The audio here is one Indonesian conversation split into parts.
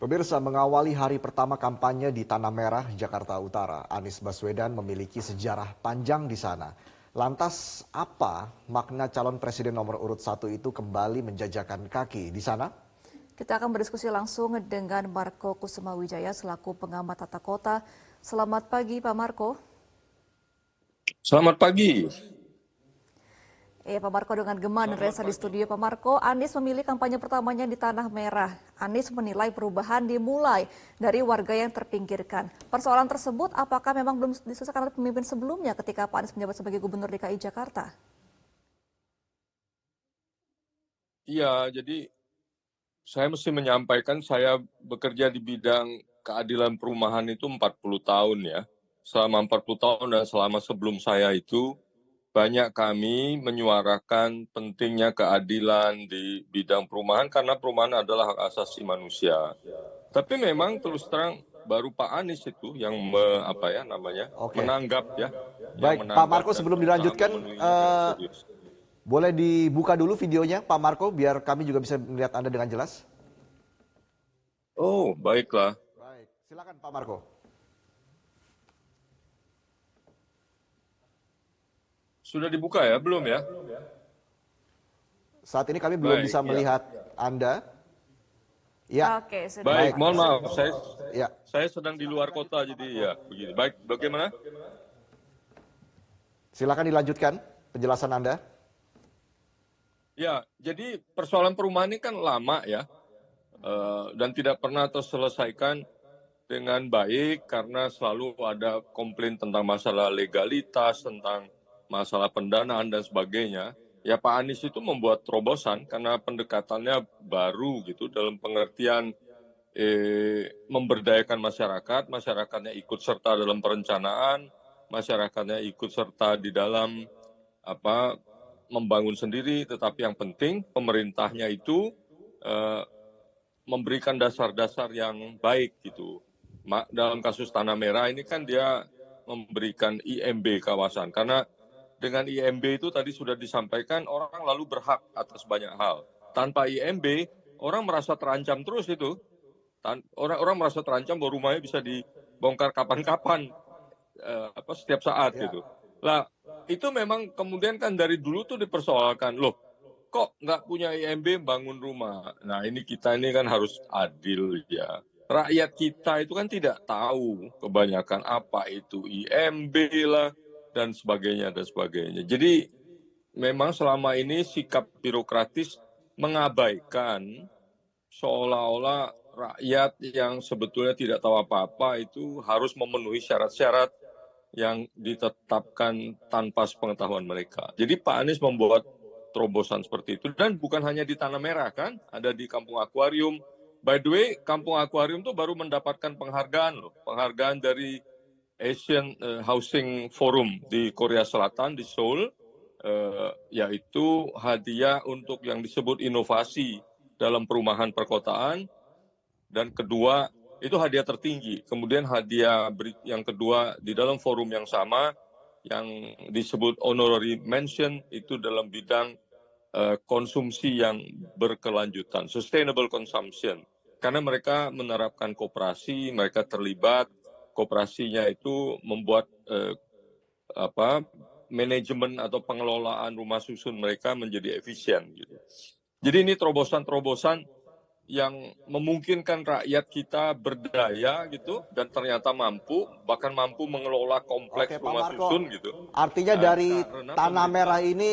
Pemirsa, mengawali hari pertama kampanye di Tanah Merah, Jakarta Utara, Anies Baswedan memiliki sejarah panjang di sana. Lantas, apa makna calon presiden nomor urut 1 itu kembali menjajakan kaki di sana? Kita akan berdiskusi langsung dengan Marco Kusumawijaya selaku pengamat tata kota. Selamat pagi Pak Marco. Selamat pagi. Pak Marco, dengan Gema dan Reza di studio. Pak Marco, Anies memilih kampanye pertamanya di Tanah Merah. Anies menilai perubahan dimulai dari warga yang terpinggirkan. Persoalan tersebut apakah memang belum diselesaikan oleh pemimpin sebelumnya ketika Pak Anies menjabat sebagai Gubernur DKI Jakarta? Iya, jadi saya mesti menyampaikan saya bekerja di bidang keadilan perumahan itu 40 tahun ya. Selama 40 tahun dan selama sebelum saya itu banyak kami menyuarakan pentingnya keadilan di bidang perumahan karena perumahan adalah hak asasi manusia. Tapi memang terus terang baru Pak Anies itu yang Oke, menanggap ya, yang baik Pak menanggap Marco, dan sebelum berusaha dilanjutkan, memenuhinya dengan serius. boleh dibuka dulu videonya Pak Marco biar kami juga bisa melihat Anda dengan jelas. Oh, baiklah. Baik, silakan Pak Marco. Sudah dibuka ya? Belum ya? Saat ini kami belum Baik, bisa ya. melihat Anda. Ya, Oke, sudah. Baik, baik. mohon maaf, Ya, saya sedang di luar kota, jadi ya begini. Baik, bagaimana? silakan dilanjutkan penjelasan Anda. Ya, jadi persoalan perumahan ini kan lama ya, dan tidak pernah terselesaikan dengan baik karena selalu ada komplain tentang masalah legalitas, tentang masalah pendanaan dan sebagainya. Ya Pak Anies itu membuat terobosan karena pendekatannya baru gitu dalam pengertian memberdayakan masyarakat, masyarakatnya ikut serta dalam perencanaan, masyarakatnya ikut serta di dalam membangun sendiri, tetapi yang penting pemerintahnya itu memberikan dasar-dasar yang baik gitu. Dalam kasus Tanah Merah ini kan dia memberikan IMB kawasan, karena dengan IMB itu tadi sudah disampaikan orang lalu berhak atas banyak hal. Tanpa IMB orang merasa terancam terus itu. Orang merasa terancam bahwa rumahnya bisa dibongkar kapan-kapan, setiap saat Ya. gitu. Lah, itu memang kemudian kan dari dulu tuh dipersoalkan, loh kok nggak punya IMB bangun rumah? Nah ini kita ini kan harus adil ya. Rakyat kita itu kan tidak tahu kebanyakan apa itu IMB lah dan sebagainya dan sebagainya. Jadi memang selama ini sikap birokratis mengabaikan seolah-olah rakyat yang sebetulnya tidak tahu apa-apa itu harus memenuhi syarat-syarat yang ditetapkan tanpa sepengetahuan mereka. Jadi Pak Anies membuat terobosan seperti itu. Dan bukan hanya di Tanah Merah kan, ada di Kampung Akuarium. By the way, Kampung Akuarium itu baru mendapatkan penghargaan loh. Penghargaan dari Asian Housing Forum di Korea Selatan, di Seoul. Yaitu hadiah untuk yang disebut inovasi dalam perumahan perkotaan, dan kedua itu hadiah tertinggi. Kemudian hadiah yang kedua di dalam forum yang sama yang disebut honorary mention itu dalam bidang konsumsi yang berkelanjutan, sustainable consumption. Karena mereka menerapkan koperasi, mereka terlibat, koperasinya itu membuat manajemen atau pengelolaan rumah susun mereka menjadi efisien gitu. Jadi ini terobosan-terobosan yang memungkinkan rakyat kita berdaya gitu dan ternyata mampu, bahkan mampu mengelola kompleks Oke, Pak rumah Marco. susun gitu. Artinya dari Karena Tanah Merah pemerintah ini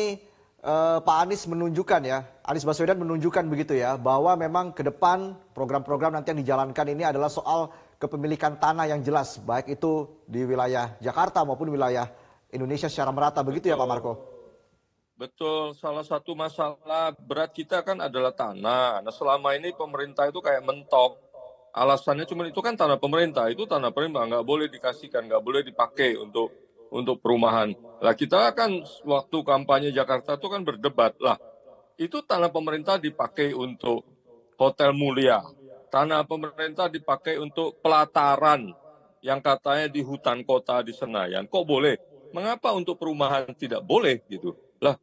Pak Anies menunjukkan ya, Anies Baswedan menunjukkan begitu ya, bahwa memang ke depan program-program nanti yang dijalankan ini adalah soal kepemilikan tanah yang jelas, baik itu di wilayah Jakarta maupun wilayah Indonesia secara merata, begitu ya Pak Marco? betul, salah satu masalah berat kita kan adalah tanah. Nah selama ini pemerintah itu kayak mentok. Alasannya cuma itu kan tanah pemerintah, itu tanah pemerintah nggak boleh dikasihkan, nggak boleh dipakai untuk perumahan. Lah kita kan waktu kampanye Jakarta itu kan berdebat lah. Itu tanah pemerintah dipakai untuk Hotel Mulia. Tanah pemerintah dipakai untuk pelataran yang katanya di hutan kota di Senayan. Kok boleh? Mengapa untuk perumahan tidak boleh gitu? Lah,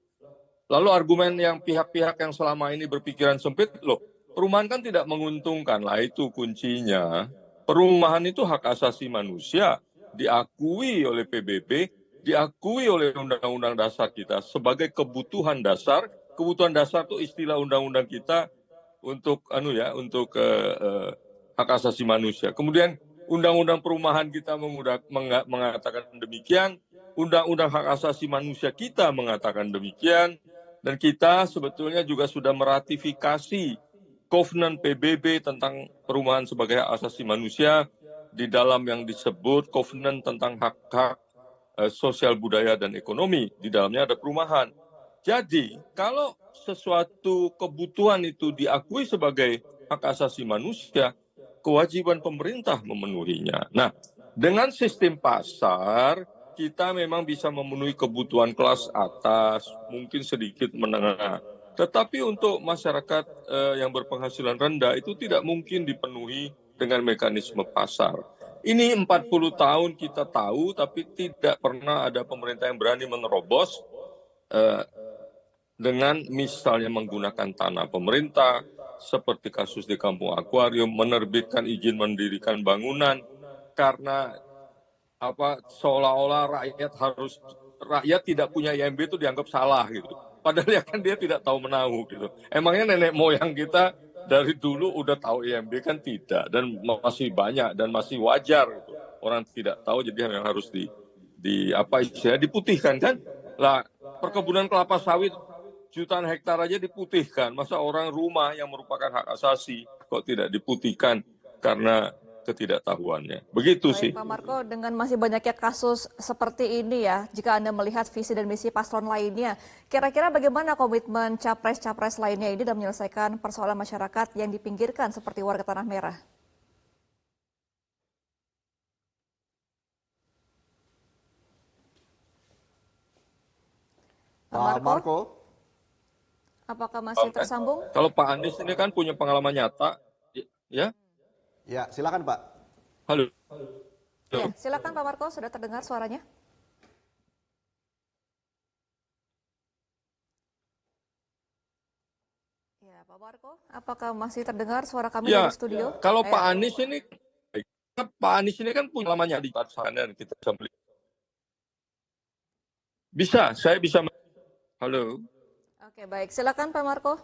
lalu argumen yang pihak-pihak yang selama ini berpikiran sempit, loh, perumahan kan tidak menguntungkan. Lah itu kuncinya. Perumahan itu hak asasi manusia, diakui oleh PBB, diakui oleh Undang-Undang Dasar kita sebagai kebutuhan dasar. Kebutuhan dasar itu istilah undang-undang kita untuk hak asasi manusia. Kemudian Undang-Undang Perumahan kita mengatakan demikian, Undang-Undang Hak Asasi Manusia kita mengatakan demikian, dan kita sebetulnya juga sudah meratifikasi Covenant PBB tentang perumahan sebagai hak asasi manusia di dalam yang disebut Covenant tentang hak-hak sosial budaya dan ekonomi. Di dalamnya ada perumahan. Jadi, kalau sesuatu kebutuhan itu diakui sebagai hak asasi manusia, kewajiban pemerintah memenuhinya. Nah, dengan sistem pasar, kita memang bisa memenuhi kebutuhan kelas atas, mungkin sedikit menengah. Tetapi untuk masyarakat yang berpenghasilan rendah itu tidak mungkin dipenuhi dengan mekanisme pasar. Ini 40 tahun kita tahu, tapi tidak pernah ada pemerintah yang berani menerobos dengan misalnya menggunakan tanah pemerintah, seperti kasus di Kampung Akuarium, menerbitkan izin mendirikan bangunan, karena seolah-olah rakyat tidak punya IMB itu dianggap salah gitu. Padahal ya kan dia tidak tahu menahu gitu. Emangnya nenek moyang kita dari dulu udah tahu IMB kan tidak, dan masih banyak dan masih wajar gitu. Orang tidak tahu, jadi memang harus diputihkan kan. Lah, perkebunan kelapa sawit jutaan hektar aja diputihkan. Masa orang rumah yang merupakan hak asasi kok tidak diputihkan karena ketidaktahuannya. Begitu Baik, sih. Pak Marco, dengan masih banyaknya kasus seperti ini ya, jika Anda melihat visi dan misi paslon lainnya, kira-kira bagaimana komitmen capres-capres lainnya ini dalam menyelesaikan persoalan masyarakat yang dipinggirkan seperti warga Tanah Merah? Pak Marco? Apakah masih tersambung? Kalau Pak Anies ini kan punya pengalaman nyata, ya? Ya, silakan Pak. Halo. Ya, silakan Pak Marco, sudah terdengar suaranya. Ya, Pak Marco, apakah masih terdengar suara kami Ya, dari studio? kalau Pak Anies ini kan punya pengalamannya di sana, kita bisa melihat. Saya bisa. Halo. Oke, baik. Silakan Pak Marco.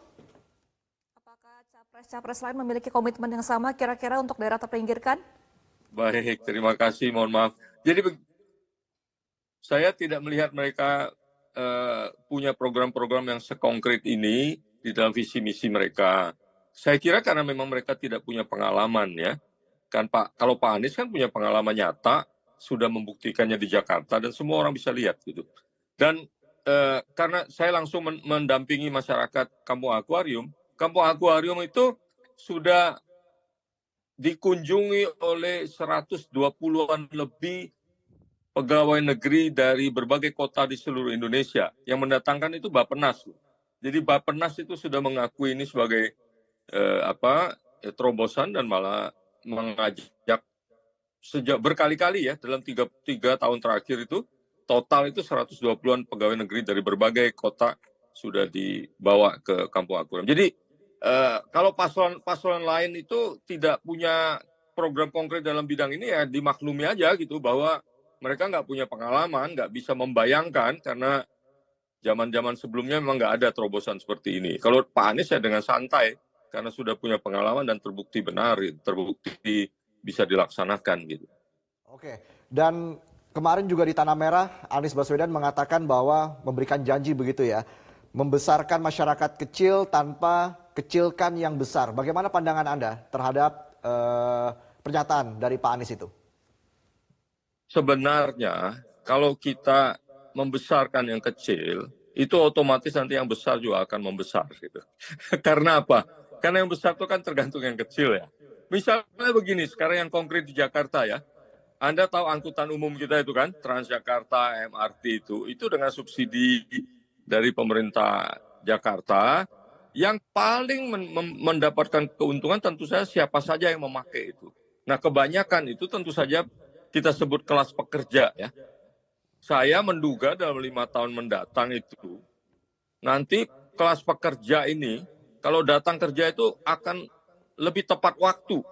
Apakah capres-capres lain memiliki komitmen yang sama kira-kira untuk daerah terpinggirkan? Baik, terima kasih. Mohon maaf. Jadi saya tidak melihat mereka punya program-program yang sekonkret ini di dalam visi misi mereka. Saya kira karena memang mereka tidak punya pengalaman ya. Kan kalau Pak Anies kan punya pengalaman nyata, sudah membuktikannya di Jakarta dan semua orang bisa lihat gitu. Dan karena saya langsung mendampingi masyarakat Kampung Akuarium itu sudah dikunjungi oleh 120-an lebih pegawai negeri dari berbagai kota di seluruh Indonesia. Yang mendatangkan itu Bappenas. Jadi Bappenas itu sudah mengakui ini sebagai terobosan dan malah mengajak sejak berkali-kali ya dalam tiga tahun terakhir itu total itu 120-an pegawai negeri dari berbagai kota sudah dibawa ke Kampung Akuarium. Jadi kalau paslon lain itu tidak punya program konkret dalam bidang ini ya dimaklumi aja gitu bahwa mereka nggak punya pengalaman, nggak bisa membayangkan karena zaman-zaman sebelumnya memang nggak ada terobosan seperti ini. Kalau Pak Anies ya dengan santai karena sudah punya pengalaman dan terbukti benar, terbukti bisa dilaksanakan gitu. Oke, dan kemarin juga di Tanah Merah Anies Baswedan mengatakan bahwa memberikan janji begitu ya, membesarkan masyarakat kecil tanpa kecilkan yang besar. Bagaimana pandangan Anda terhadap pernyataan dari Pak Anies itu? Sebenarnya kalau kita membesarkan yang kecil, itu otomatis nanti yang besar juga akan membesar gitu. Karena apa? Karena yang besar itu kan tergantung yang kecil ya. Misalnya begini, sekarang yang konkret di Jakarta ya. Anda tahu angkutan umum kita itu kan, Transjakarta, MRT itu dengan subsidi dari pemerintah Jakarta, yang paling mendapatkan keuntungan tentu saja siapa saja yang memakai itu. Nah kebanyakan itu tentu saja kita sebut kelas pekerja ya. Saya menduga dalam 5 tahun mendatang itu, nanti kelas pekerja ini Kalau datang kerja itu akan lebih tepat waktu.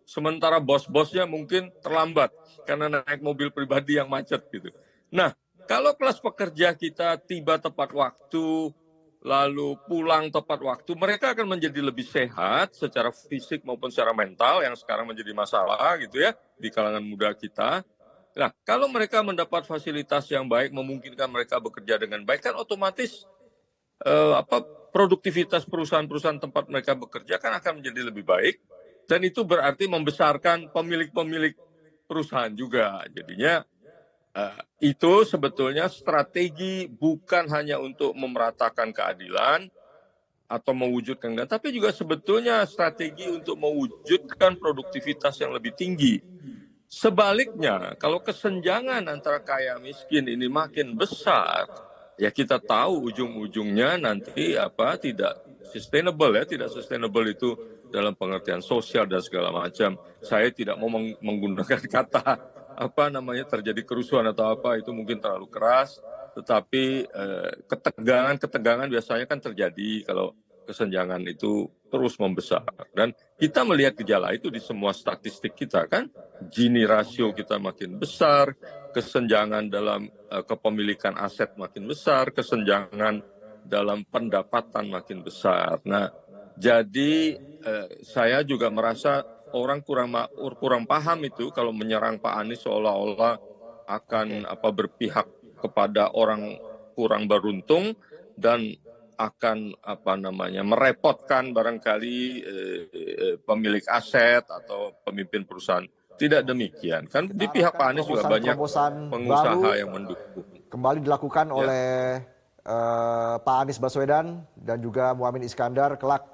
Sementara bos-bosnya mungkin terlambat karena naik mobil pribadi yang macet gitu. Nah, kalau kelas pekerja kita tiba tepat waktu, lalu pulang tepat waktu, mereka akan menjadi lebih sehat secara fisik maupun secara mental yang sekarang menjadi masalah gitu ya di kalangan muda kita. Nah, kalau mereka mendapat fasilitas yang baik, memungkinkan mereka bekerja dengan baik, kan otomatis produktivitas perusahaan-perusahaan tempat mereka bekerja kan akan menjadi lebih baik, dan itu berarti membesarkan pemilik-pemilik perusahaan juga. Jadinya itu sebetulnya strategi bukan hanya untuk memeratakan keadilan atau mewujudkan, tapi juga sebetulnya strategi untuk mewujudkan produktivitas yang lebih tinggi. Sebaliknya, kalau kesenjangan antara kaya miskin ini makin besar, ya kita tahu ujung-ujungnya nanti tidak sustainable ya, tidak sustainable itu dalam pengertian sosial dan segala macam. Saya tidak mau menggunakan kata terjadi kerusuhan atau itu mungkin terlalu keras, tetapi ketegangan biasanya kan terjadi kalau kesenjangan itu terus membesar. Dan kita melihat gejala itu di semua statistik kita kan, Gini rasio kita makin besar, kesenjangan dalam kepemilikan aset makin besar, kesenjangan dalam pendapatan makin besar. Nah, jadi saya juga merasa orang kurang paham itu kalau menyerang Pak Anies seolah-olah akan berpihak kepada orang kurang beruntung dan akan merepotkan barangkali pemilik aset atau pemimpin perusahaan. Tidak demikian. Kan di pihak Pak Anies juga banyak pengusaha yang mendukung. Kembali dilakukan oleh Pak Anies Baswedan dan juga Muhaimin Iskandar kelak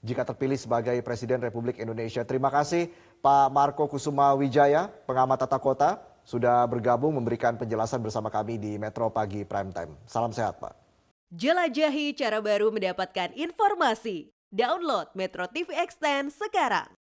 jika terpilih sebagai Presiden Republik Indonesia. Terima kasih Pak Marco Kusuma Wijaya, pengamat tata kota, sudah bergabung memberikan penjelasan bersama kami di Metro Pagi Prime Time. Salam sehat, Pak. Jelajahi cara baru mendapatkan informasi. Download Metro TV Extend sekarang.